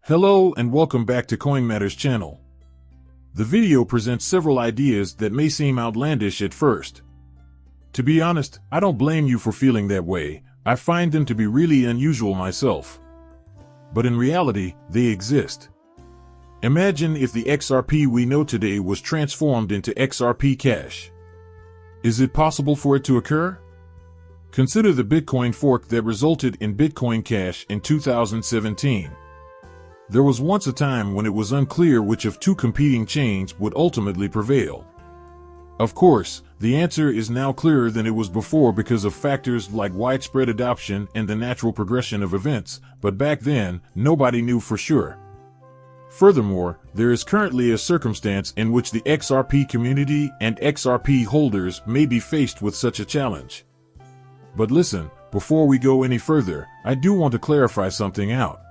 Hello and welcome back to Coin Matters channel. The video presents several ideas that may seem outlandish at first. To be honest, I don't blame you for feeling that way. I find them to be really unusual myself. But in reality, they exist. Imagine if the XRP we know today was transformed into XRP Cash. Is it possible for it to occur? Consider the Bitcoin fork that resulted in Bitcoin Cash in 2017. There was once a time when it was unclear which of two competing chains would ultimately prevail. Of course, the answer is now clearer than it was before because of factors like widespread adoption and the natural progression of events, but back then, nobody knew for sure. Furthermore, there is currently a circumstance in which the XRP community and XRP holders may be faced with such a challenge. But listen, before we go any further, I do want to clarify something out.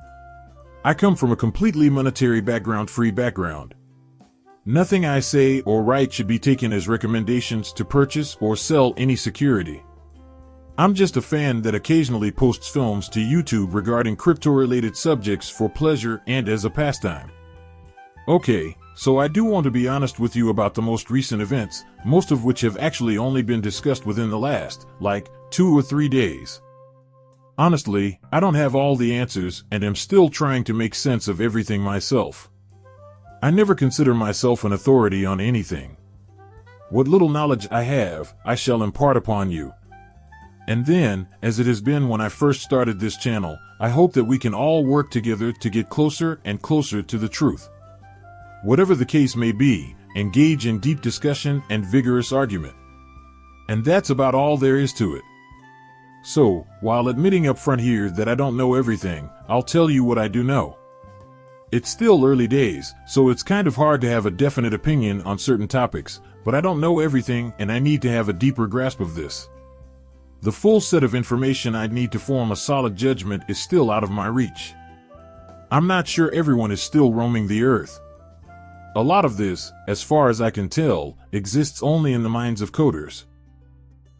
I come from a completely monetary free background. Nothing I say or write should be taken as recommendations to purchase or sell any security. I'm just a fan that occasionally posts films to YouTube regarding crypto-related subjects for pleasure and as a pastime. Okay, so I do want to be honest with you about the most recent events, most of which have actually only been discussed within the last, 2 or 3 days. Honestly, I don't have all the answers and am still trying to make sense of everything myself. I never consider myself an authority on anything. What little knowledge I have, I shall impart upon you. And then, as it has been when I first started this channel, I hope that we can all work together to get closer and closer to the truth. Whatever the case may be, engage in deep discussion and vigorous argument. And that's about all there is to it. So, while admitting up front here that I don't know everything, I'll tell you what I do know. It's still early days, so it's kind of hard to have a definite opinion on certain topics, but I don't know everything and I need to have a deeper grasp of this. The full set of information I'd need to form a solid judgment is still out of my reach. I'm not sure everyone is still roaming the earth. A lot of this, as far as I can tell, exists only in the minds of coders.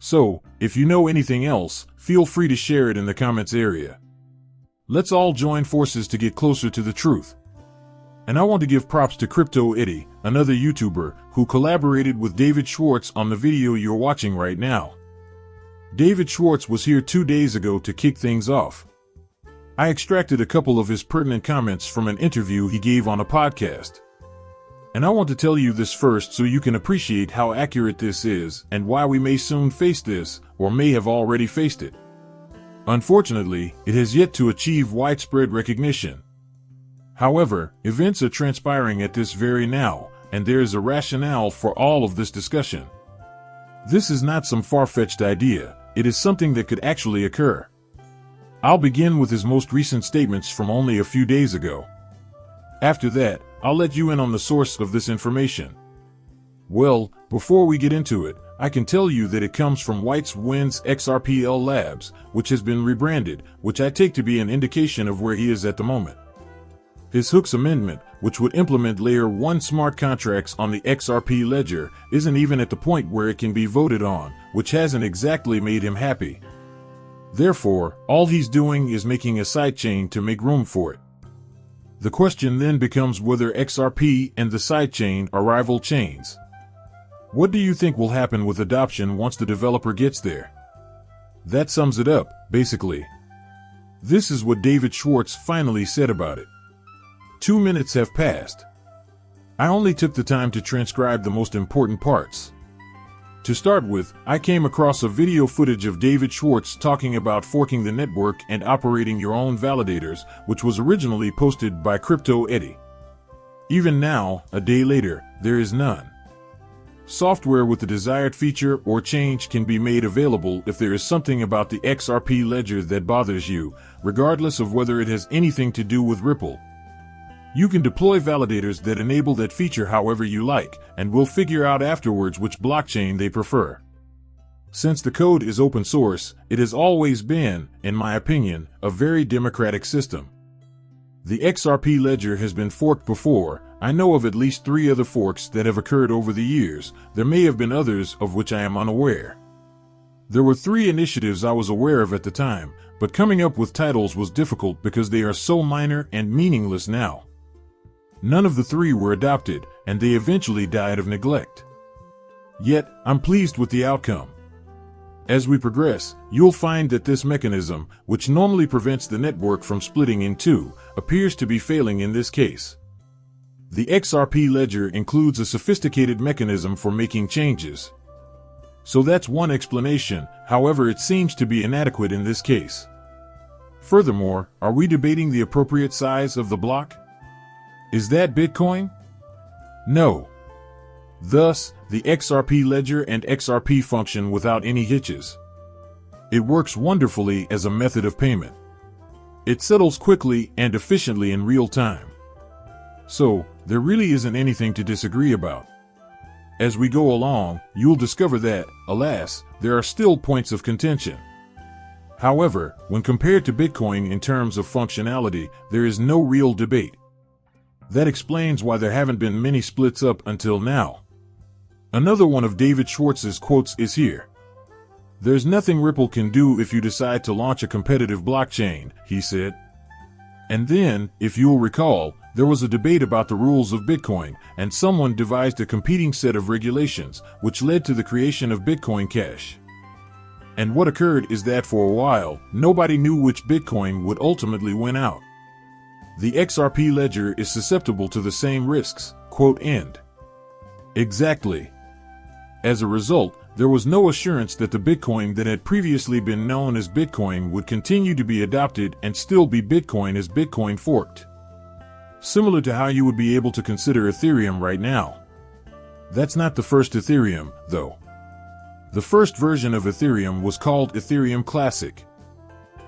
So, if you know anything else, feel free to share it in the comments area. Let's all join forces to get closer to the truth. And I want to give props to Crypto Eddie, another YouTuber, who collaborated with David Schwartz on the video you're watching right now. David Schwartz was here 2 days ago to kick things off. I extracted a couple of his pertinent comments from an interview he gave on a podcast. And I want to tell you this first so you can appreciate how accurate this is and why we may soon face this, or may have already faced it. Unfortunately, it has yet to achieve widespread recognition. However, events are transpiring at this very now, and there is a rationale for all of this discussion. This is not some far-fetched idea, it is something that could actually occur. I'll begin with his most recent statements from only a few days ago. After that, I'll let you in on the source of this information. Well, before we get into it, I can tell you that it comes from White's Wins XRPL Labs, which has been rebranded, which I take to be an indication of where he is at the moment. His Hooks amendment, which would implement Layer 1 smart contracts on the XRP ledger, isn't even at the point where it can be voted on, which hasn't exactly made him happy. Therefore, all he's doing is making a sidechain to make room for it. The question then becomes whether XRP and the sidechain are rival chains. What do you think will happen with adoption once the developer gets there? That sums it up, basically. This is what David Schwartz finally said about it. 2 minutes have passed. I only took the time to transcribe the most important parts. To start with, I came across a video footage of David Schwartz talking about forking the network and operating your own validators, which was originally posted by Crypto Eddie. Even now, a day later, there is none. Software with the desired feature or change can be made available if there is something about the XRP ledger that bothers you, regardless of whether it has anything to do with Ripple. You can deploy validators that enable that feature however you like, and we'll figure out afterwards which blockchain they prefer. Since the code is open source, it has always been, in my opinion, a very democratic system. The XRP ledger has been forked before. I know of at least 3 other forks that have occurred over the years. There may have been others of which I am unaware. There were 3 initiatives I was aware of at the time, but coming up with titles was difficult because they are so minor and meaningless now. None of the 3 were adopted, and they eventually died of neglect. Yet, I'm pleased with the outcome. As we progress, you'll find that this mechanism, which normally prevents the network from splitting in 2, appears to be failing in this case. The XRP ledger includes a sophisticated mechanism for making changes. So that's one explanation, however it seems to be inadequate in this case. Furthermore, are we debating the appropriate size of the block? Is that Bitcoin? No. Thus, the XRP ledger and XRP function without any hitches. It works wonderfully as a method of payment. It settles quickly and efficiently in real time. So, there really isn't anything to disagree about. As we go along, you'll discover that, alas, there are still points of contention. However, when compared to Bitcoin in terms of functionality, there is no real debate. That explains why there haven't been many splits up until now. Another one of David Schwartz's quotes is here. "There's nothing Ripple can do if you decide to launch a competitive blockchain," he said. And then, if you'll recall, there was a debate about the rules of Bitcoin, and someone devised a competing set of regulations, which led to the creation of Bitcoin Cash. And what occurred is that for a while, nobody knew which Bitcoin would ultimately win out. The XRP ledger is susceptible to the same risks, quote end. Exactly. As a result, there was no assurance that the Bitcoin that had previously been known as Bitcoin would continue to be adopted and still be Bitcoin as Bitcoin forked. Similar to how you would be able to consider Ethereum right now. That's not the first Ethereum, though. The first version of Ethereum was called Ethereum Classic.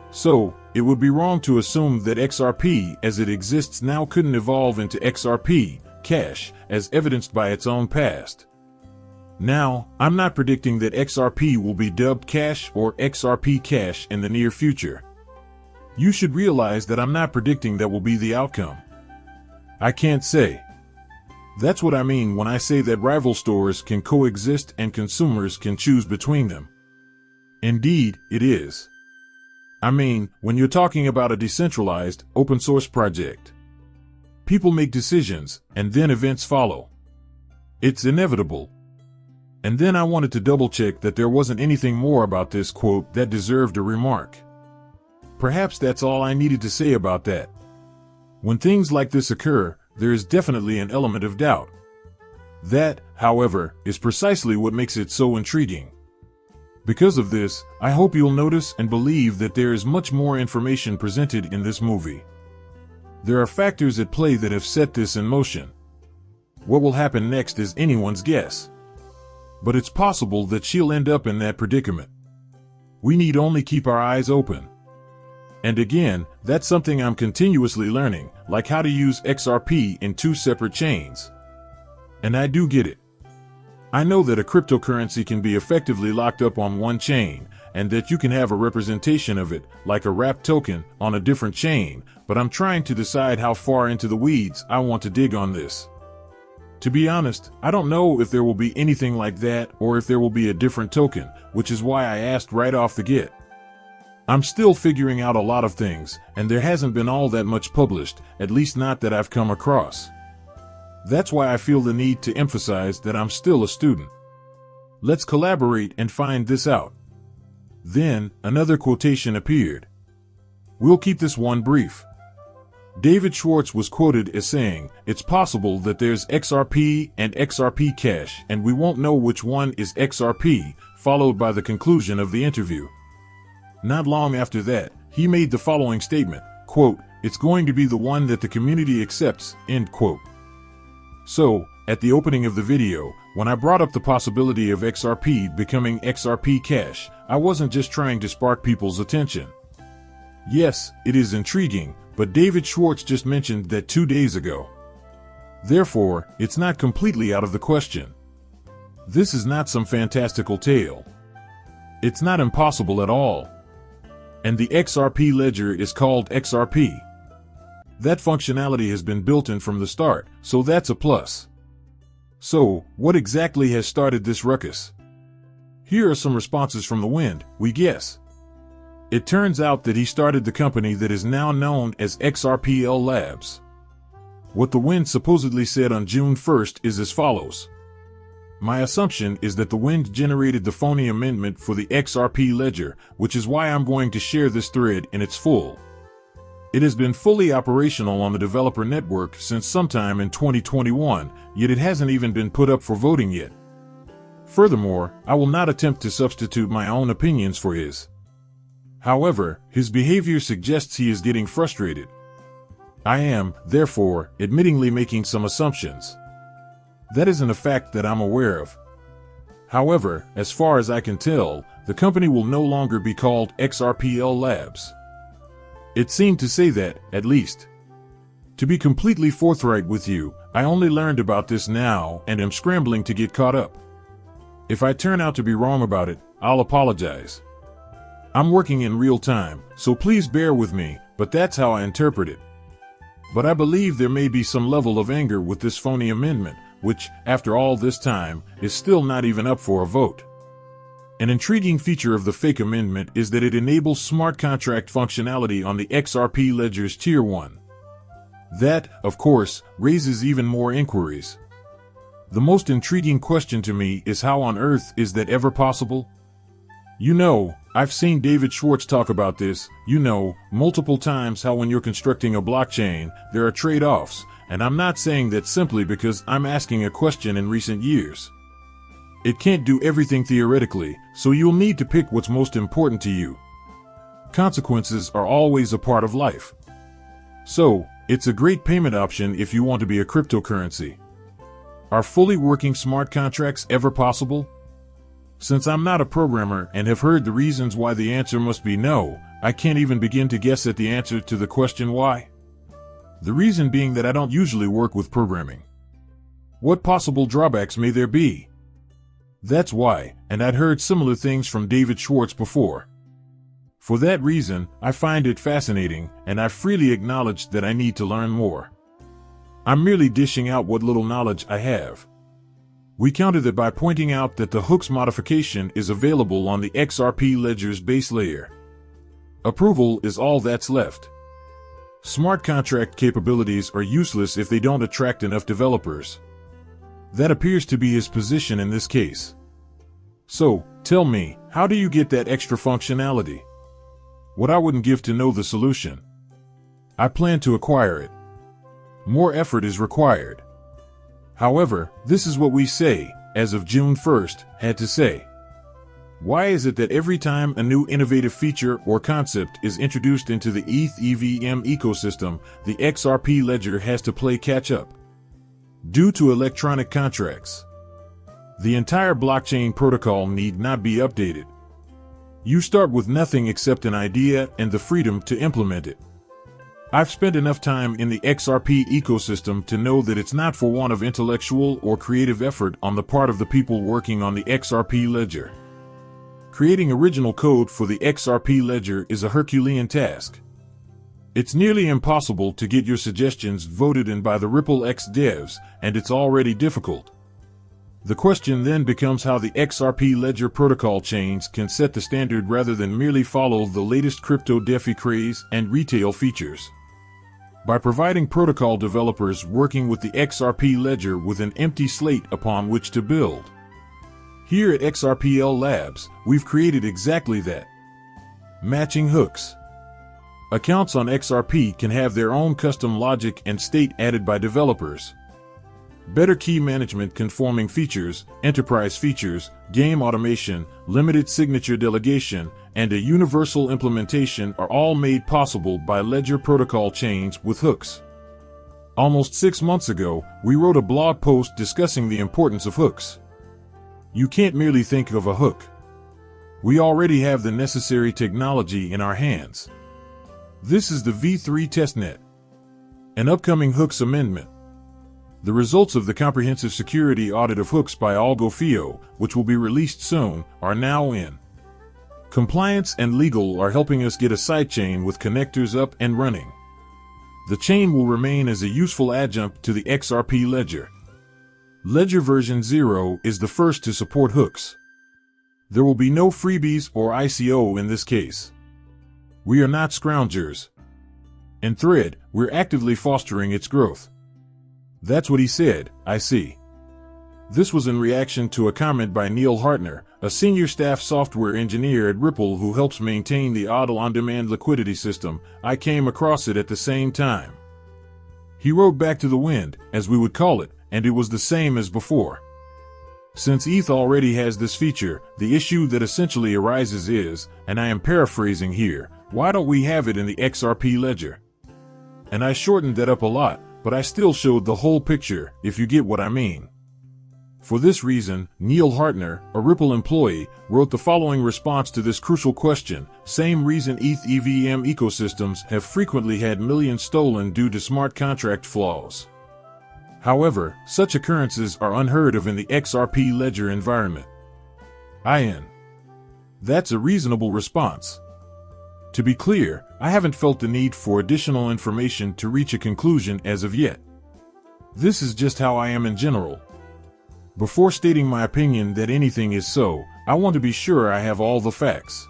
So, it would be wrong to assume that XRP as it exists now couldn't evolve into XRP Cash, as evidenced by its own past. Now, I'm not predicting that XRP will be dubbed Cash or XRP Cash in the near future. You should realize that I'm not predicting that will be the outcome. I can't say. That's what I mean when I say that rival stores can coexist and consumers can choose between them. Indeed, it is. I mean, when you're talking about a decentralized, open source project. People make decisions, and then events follow. It's inevitable. And then I wanted to double check that there wasn't anything more about this quote that deserved a remark. Perhaps that's all I needed to say about that. When things like this occur, there is definitely an element of doubt. That, however, is precisely what makes it so intriguing. Because of this, I hope you'll notice and believe that there is much more information presented in this movie. There are factors at play that have set this in motion. What will happen next is anyone's guess. But it's possible that she'll end up in that predicament. We need only keep our eyes open. And again, that's something I'm continuously learning, like how to use XRP in 2 separate chains. And I do get it. I know that a cryptocurrency can be effectively locked up on one chain, and that you can have a representation of it, like a wrapped token, on a different chain, but I'm trying to decide how far into the weeds I want to dig on this. To be honest, I don't know if there will be anything like that or if there will be a different token, which is why I asked right off the get. I'm still figuring out a lot of things, and there hasn't been all that much published, at least not that I've come across. That's why I feel the need to emphasize that I'm still a student. Let's collaborate and find this out. Then, another quotation appeared. We'll keep this one brief. David Schwartz was quoted as saying, "It's possible that there's XRP and XRP Cash, and we won't know which one is XRP," followed by the conclusion of the interview. Not long after that, he made the following statement, quote, "It's going to be the one that the community accepts," end quote. So, at the opening of the video, when I brought up the possibility of XRP becoming XRP Cash, I wasn't just trying to spark people's attention. Yes, it is intriguing, but David Schwartz just mentioned that 2 days ago. Therefore, it's not completely out of the question. This is not some fantastical tale. It's not impossible at all. And the XRP ledger is called XRP. That functionality has been built in from the start, so that's a plus. So, what exactly has started this ruckus? Here are some responses from the Wind, we guess. It turns out that he started the company that is now known as XRPL Labs. What the Wind supposedly said on June 1st is as follows. My assumption is that the Wind generated the phony amendment for the XRP ledger, which is why I'm going to share this thread in its full. It has been fully operational on the developer network since sometime in 2021, yet it hasn't even been put up for voting yet. Furthermore, I will not attempt to substitute my own opinions for his. However, his behavior suggests he is getting frustrated. I am, therefore, admittingly making some assumptions. That isn't a fact that I'm aware of. However, as far as I can tell, the company will no longer be called XRPL Labs. It seemed to say that, at least. To be completely forthright with you, I only learned about this now and am scrambling to get caught up. If I turn out to be wrong about it, I'll apologize. I'm working in real time, so please bear with me, but that's how I interpret it. But I believe there may be some level of anger with this phony amendment, which, after all this time, is still not even up for a vote. An intriguing feature of the fake amendment is that it enables smart contract functionality on the XRP ledger's Tier 1. That, of course, raises even more inquiries. The most intriguing question to me is how on earth is that ever possible? You know, I've seen David Schwartz talk about this, multiple times how when you're constructing a blockchain, there are trade-offs, and I'm not saying that simply because I'm asking a question in recent years. It can't do everything theoretically, so you'll need to pick what's most important to you. Consequences are always a part of life. So, it's a great payment option if you want to be a cryptocurrency. Are fully working smart contracts ever possible? Since I'm not a programmer and have heard the reasons why the answer must be no, I can't even begin to guess at the answer to the question why. The reason being that I don't usually work with programming. What possible drawbacks may there be? That's why, and I'd heard similar things from David Schwartz before. For that reason, I find it fascinating, and I freely acknowledge that I need to learn more. I'm merely dishing out what little knowledge I have. We counter that by pointing out that the hooks modification is available on the XRP ledger's base layer. Approval is all that's left. Smart contract capabilities are useless if they don't attract enough developers. That appears to be his position in this case. So, tell me, how do you get that extra functionality? What I wouldn't give to know the solution. I plan to acquire it. More effort is required. However, this is what we say, as of June 1st, had to say. Why is it that every time a new innovative feature or concept is introduced into the ETH EVM ecosystem, the XRP ledger has to play catch-up? Due to electronic contracts. The entire blockchain protocol need not be updated. You start with nothing except an idea and the freedom to implement it. I've spent enough time in the XRP ecosystem to know that it's not for want of intellectual or creative effort on the part of the people working on the XRP ledger. Creating original code for the XRP ledger is a Herculean task. It's nearly impossible to get your suggestions voted in by the Ripple X devs, and it's already difficult. The question then becomes how the XRP ledger protocol chains can set the standard rather than merely follow the latest crypto DeFi craze and retail features. By providing protocol developers working with the XRP ledger with an empty slate upon which to build. Here at XRPL Labs, we've created exactly that. Matching hooks. Accounts on XRP can have their own custom logic and state added by developers. Better key management conforming features, enterprise features, game automation, limited signature delegation, and a universal implementation are all made possible by ledger protocol chains with hooks. Almost 6 months ago, we wrote a blog post discussing the importance of hooks. You can't merely think of a hook. We already have the necessary technology in our hands. This is the V3 testnet. An upcoming hooks amendment. The results of the comprehensive security audit of hooks by AlgoFio, which will be released soon, are now in. Compliance and legal are helping us get a sidechain with connectors up and running. The chain will remain as a useful adjunct to the XRP ledger. Ledger version 0 is the first to support hooks. There will be no freebies or ICO in this case. We are not scroungers. In Thread, we're actively fostering its growth. That's what he said, I see. This was in reaction to a comment by Neil Hartner, a senior staff software engineer at Ripple who helps maintain the Odl on-demand liquidity system. I came across it at the same time. He wrote back to the wind, as we would call it, and it was the same as before. Since ETH already has this feature, the issue that essentially arises is, and I am paraphrasing here, why don't we have it in the XRP ledger? And I shortened that up a lot, but I still showed the whole picture, if you get what I mean. For this reason, Neil Hartner, a Ripple employee, wrote the following response to this crucial question: same reason ETH EVM ecosystems have frequently had millions stolen due to smart contract flaws. However, such occurrences are unheard of in the XRP ledger environment. That's a reasonable response. To be clear, I haven't felt the need for additional information to reach a conclusion as of yet. This is just how I am in general. Before stating my opinion that anything is so, I want to be sure I have all the facts.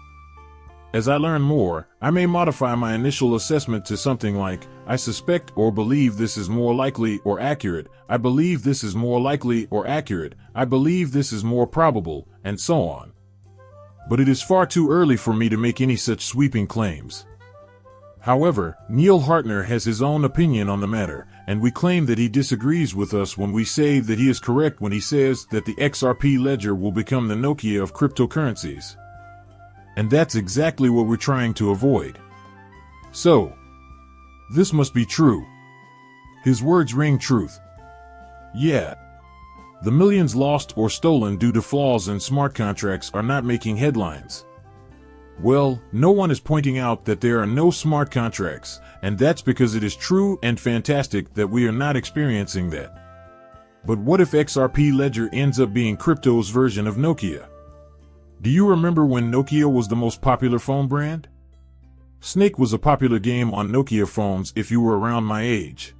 As I learn more, I may modify my initial assessment to something like, I suspect or believe this is more likely or accurate, I believe this is more likely or accurate, I believe this is more probable, and so on. But it is far too early for me to make any such sweeping claims. However, Neil Hartner has his own opinion on the matter, and we claim that he disagrees with us when we say that he is correct when he says that the XRP ledger will become the Nokia of cryptocurrencies. And that's exactly what we're trying to avoid. So, this must be true. His words ring truth. Yeah. The millions lost or stolen due to flaws in smart contracts are not making headlines. Well, no one is pointing out that there are no smart contracts, and that's because it is true and fantastic that we are not experiencing that. But what if XRP Ledger ends up being crypto's version of Nokia? Do you remember when Nokia was the most popular phone brand? Snake was a popular game on Nokia phones if you were around my age.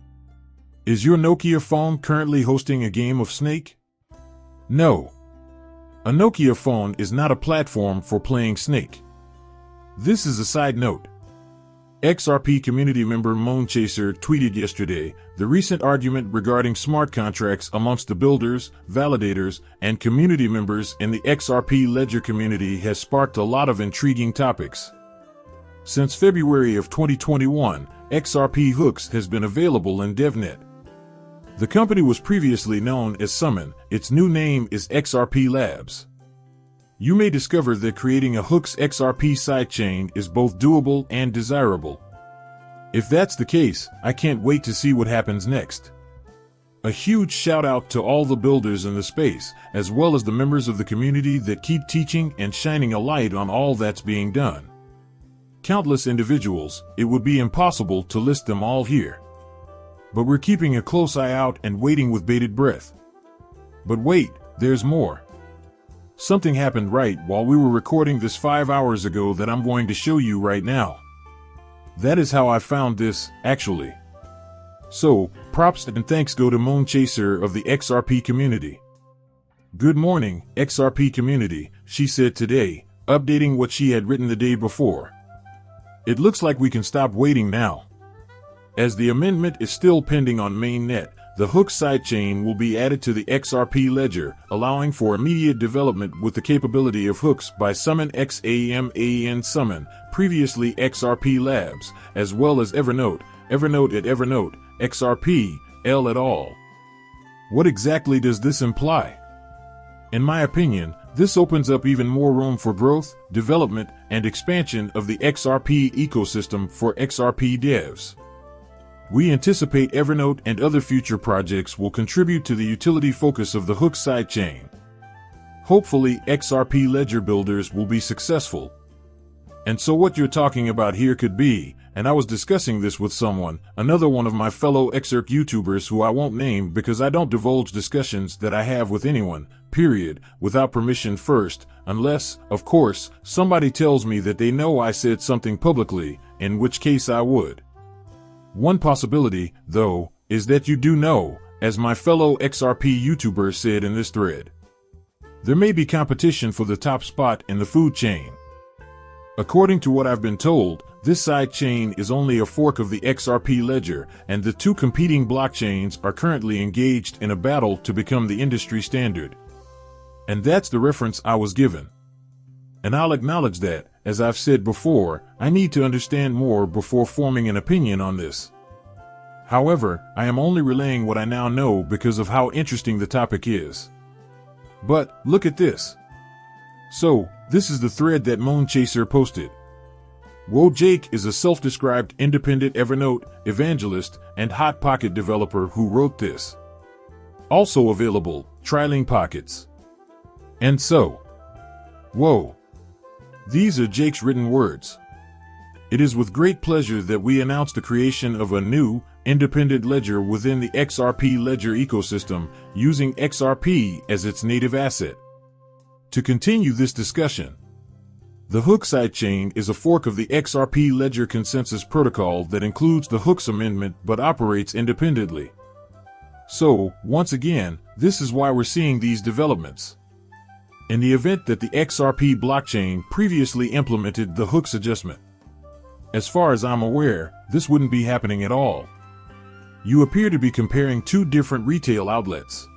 Is your Nokia phone currently hosting a game of Snake? No. A Nokia phone is not a platform for playing Snake. This is a side note. XRP community member Moonchaser tweeted yesterday, the recent argument regarding smart contracts amongst the builders, validators, and community members in the XRP Ledger community has sparked a lot of intriguing topics. Since February of 2021, XRP Hooks has been available in DevNet. The company was previously known as Summon. Its new name is XRP Labs. You may discover that creating a Hooks XRP sidechain is both doable and desirable. If that's the case, I can't wait to see what happens next. A huge shout out to all the builders in the space, as well as the members of the community that keep teaching and shining a light on all that's being done. Countless individuals, it would be impossible to list them all here. But we're keeping a close eye out and waiting with bated breath. But wait, there's more. Something happened right while we were recording this 5 hours ago that I'm going to show you right now. That is how I found this, actually. So, props and thanks go to Moonchaser of the XRP community. Good morning, XRP community, she said today, updating what she had written the day before. It looks like we can stop waiting now. As the amendment is still pending on mainnet, the Hooks sidechain will be added to the XRP ledger, allowing for immediate development with the capability of Hooks by Summon XAMAN Summon, previously XRP Labs, as well as Evernote at Evernote, XRP, L et al. What exactly does this imply? In my opinion, this opens up even more room for growth, development, and expansion of the XRP ecosystem for XRP devs. We anticipate Evernote and other future projects will contribute to the utility focus of the Hooks sidechain. Hopefully, XRP Ledger builders will be successful. And so what you're talking about here could be, and I was discussing this with someone, another one of my fellow XRP YouTubers who I won't name because I don't divulge discussions that I have with anyone, period, without permission first, unless, of course, somebody tells me that they know I said something publicly, in which case I would. One possibility, though, is that you do know, as my fellow XRP YouTuber said in this thread. There may be competition for the top spot in the food chain. According to what I've been told, this side chain is only a fork of the XRP ledger, and the two competing blockchains are currently engaged in a battle to become the industry standard. And that's the reference I was given. And I'll acknowledge that, as I've said before, I need to understand more before forming an opinion on this. However, I am only relaying what I now know because of how interesting the topic is. But, look at this. So, this is the thread that Moonchaser posted. Whoa, Jake is a self-described independent Evernote evangelist and Hot Pocket developer who wrote this. Also available, Triling Pockets. And so, whoa. These are Jake's written words. It is with great pleasure that we announce the creation of a new, independent ledger within the XRP ledger ecosystem, using XRP as its native asset. To continue this discussion, the Hook sidechain is a fork of the XRP ledger consensus protocol that includes the Hooks amendment but operates independently. So, once again, this is why we're seeing these developments. In the event that the XRP blockchain previously implemented the Hooks adjustment, as far as I'm aware, this wouldn't be happening at all. You appear to be comparing two different retail outlets.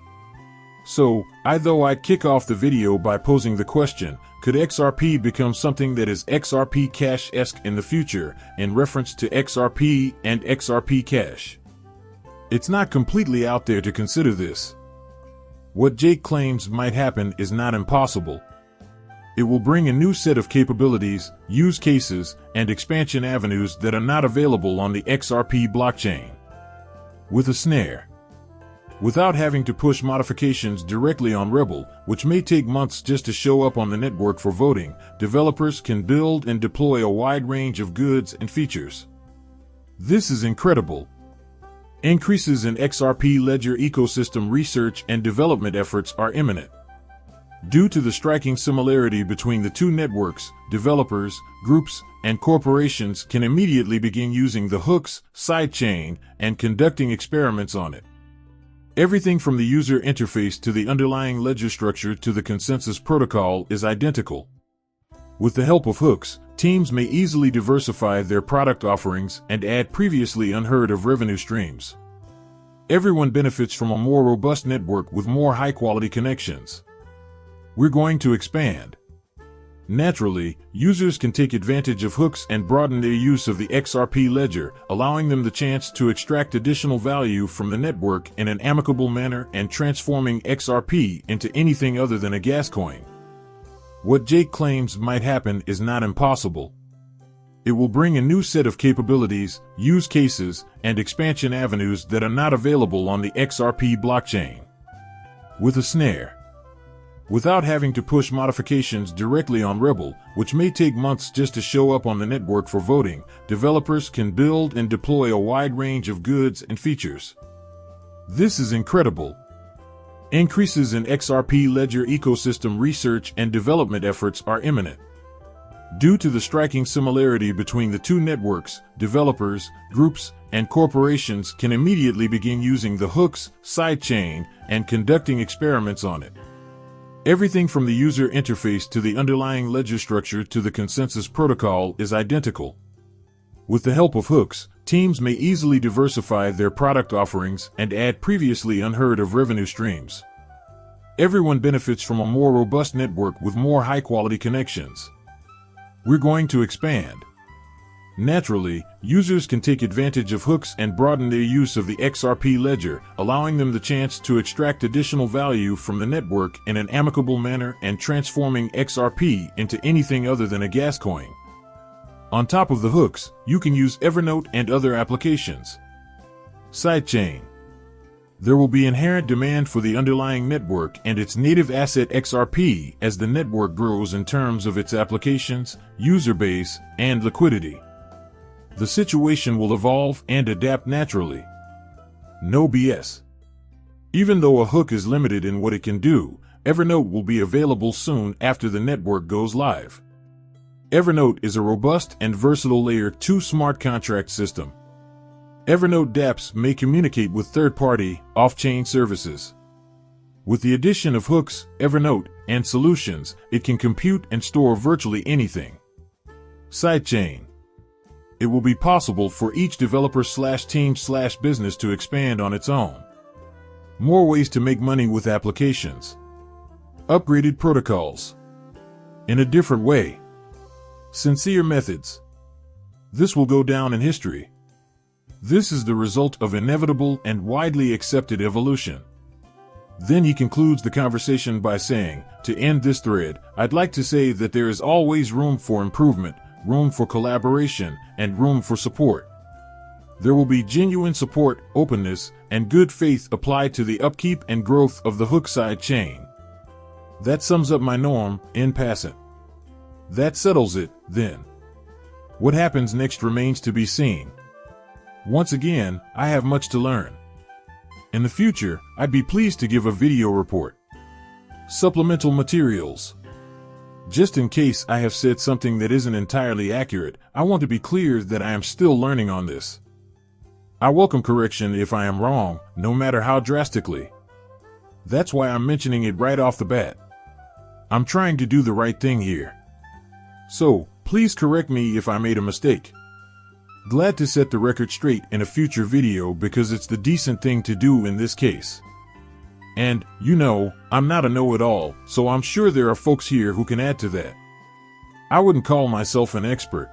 So, though I'd kick off the video by posing the question, could XRP become something that is XRP Cash-esque in the future, in reference to XRP and XRP Cash? It's not completely out there to consider this. What Jake claims might happen is not impossible. It will bring a new set of capabilities, use cases, and expansion avenues that are not available on the XRP blockchain. With a snare. Without having to push modifications directly on Rebel, which may take months just to show up on the network for voting, developers can build and deploy a wide range of goods and features. This is incredible. Increases in XRP ledger ecosystem research and development efforts are imminent. Due to the striking similarity between the two networks, developers, groups, and corporations can immediately begin using the Hooks sidechain and conducting experiments on it. Everything from the user interface to the underlying ledger structure to the consensus protocol is identical. With the help of Hooks, teams may easily diversify their product offerings and add previously unheard of revenue streams. Everyone benefits from a more robust network with more high-quality connections. We're going to expand. Naturally, users can take advantage of Hooks and broaden their use of the XRP ledger, allowing them the chance to extract additional value from the network in an amicable manner and transforming XRP into anything other than a gas coin. What Jake claims might happen is not impossible. It will bring a new set of capabilities, use cases, and expansion avenues that are not available on the XRP blockchain. With a snare. Without having to push modifications directly on Rebel, which may take months just to show up on the network for voting, developers can build and deploy a wide range of goods and features. This is incredible. Increases in XRP ledger ecosystem research and development efforts are imminent. Due to the striking similarity between the two networks, developers, groups, and corporations can immediately begin using the Hooks sidechain and conducting experiments on it. Everything from the user interface to the underlying ledger structure to the consensus protocol is identical. With the help of Hooks, teams may easily diversify their product offerings and add previously unheard of revenue streams. Everyone benefits from a more robust network with more high-quality connections. We're going to expand. Naturally, users can take advantage of Hooks and broaden their use of the XRP ledger, allowing them the chance to extract additional value from the network in an amicable manner and transforming XRP into anything other than a gas coin. On top of the Hooks, you can use Evernote and other applications. Sidechain. There will be inherent demand for the underlying network and its native asset XRP as the network grows in terms of its applications, user base, and liquidity. The situation will evolve and adapt naturally. No BS. Even though a Hook is limited in what it can do, Evernote will be available soon after the network goes live. Evernote is a robust and versatile Layer 2 smart contract system. Evernote dApps may communicate with third-party, off-chain services. With the addition of hooks, Evernote, and solutions, it can compute and store virtually anything. Sidechain. It will be possible for each developer/team/business to expand on its own. More ways to make money with applications. Upgraded protocols. In a different way. Sincere methods. This will go down in history. This is the result of inevitable and widely accepted evolution. Then he concludes the conversation by saying, to end this thread, I'd like to say that there is always room for improvement, room for collaboration, and room for support. There will be genuine support, openness, and good faith applied to the upkeep and growth of the hook side chain. That sums up my norm, in passant. That settles it, then. What happens next remains to be seen. Once again, I have much to learn. In the future, I'd be pleased to give a video report. Supplemental materials. Just in case I have said something that isn't entirely accurate, I want to be clear that I am still learning on this. I welcome correction if I am wrong, no matter how drastically. That's why I'm mentioning it right off the bat. I'm trying to do the right thing here. So, please correct me if I made a mistake. Glad to set the record straight in a future video because it's the decent thing to do in this case. And, you know, I'm not a know-it-all, so I'm sure there are folks here who can add to that. I wouldn't call myself an expert.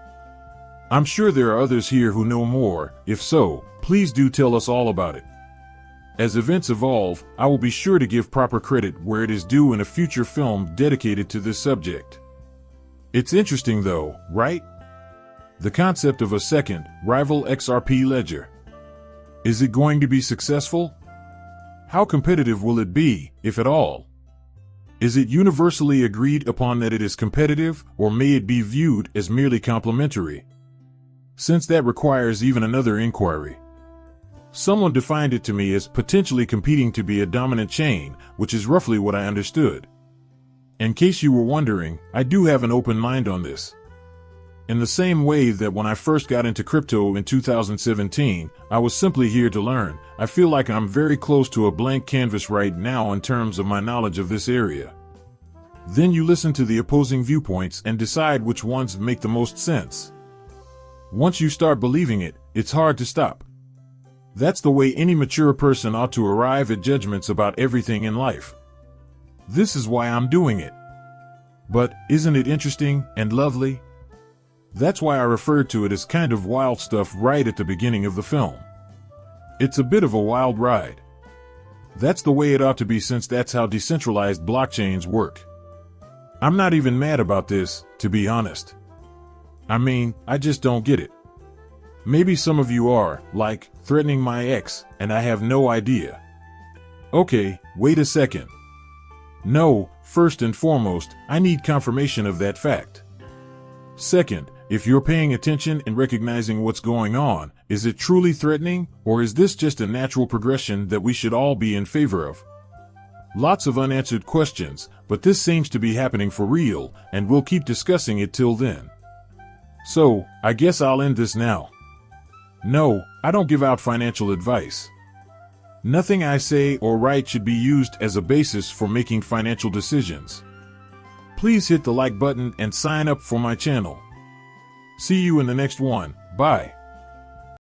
I'm sure there are others here who know more. If so, please do tell us all about it. As events evolve, I will be sure to give proper credit where it is due in a future film dedicated to this subject. It's interesting though, right? The concept of a second, rival XRP ledger. Is it going to be successful? How competitive will it be, if at all? Is it universally agreed upon that it is competitive, or may it be viewed as merely complementary? Since that requires even another inquiry. Someone defined it to me as potentially competing to be a dominant chain, which is roughly what I understood. In case you were wondering, I do have an open mind on this. In the same way that when I first got into crypto in 2017, I was simply here to learn, I feel like I'm very close to a blank canvas right now in terms of my knowledge of this area. Then you listen to the opposing viewpoints and decide which ones make the most sense. Once you start believing it, it's hard to stop. That's the way any mature person ought to arrive at judgments about everything in life. This is why I'm doing it. But, isn't it interesting and lovely? That's why I referred to it as kind of wild stuff right at the beginning of the film. It's a bit of a wild ride. That's the way it ought to be since that's how decentralized blockchains work. I'm not even mad about this, to be honest. I mean, I just don't get it. Maybe some of you are, like, threatening my ex, and I have no idea. Okay, wait a second. No, first and foremost, I need confirmation of that fact. Second, if you're paying attention and recognizing what's going on, is it truly threatening, or is this just a natural progression that we should all be in favor of? Lots of unanswered questions, but this seems to be happening for real, and we'll keep discussing it till then. So, I guess I'll end this now. No, I don't give out financial advice. Nothing I say or write should be used as a basis for making financial decisions. Please hit the like button and sign up for my channel. See you in the next one. Bye.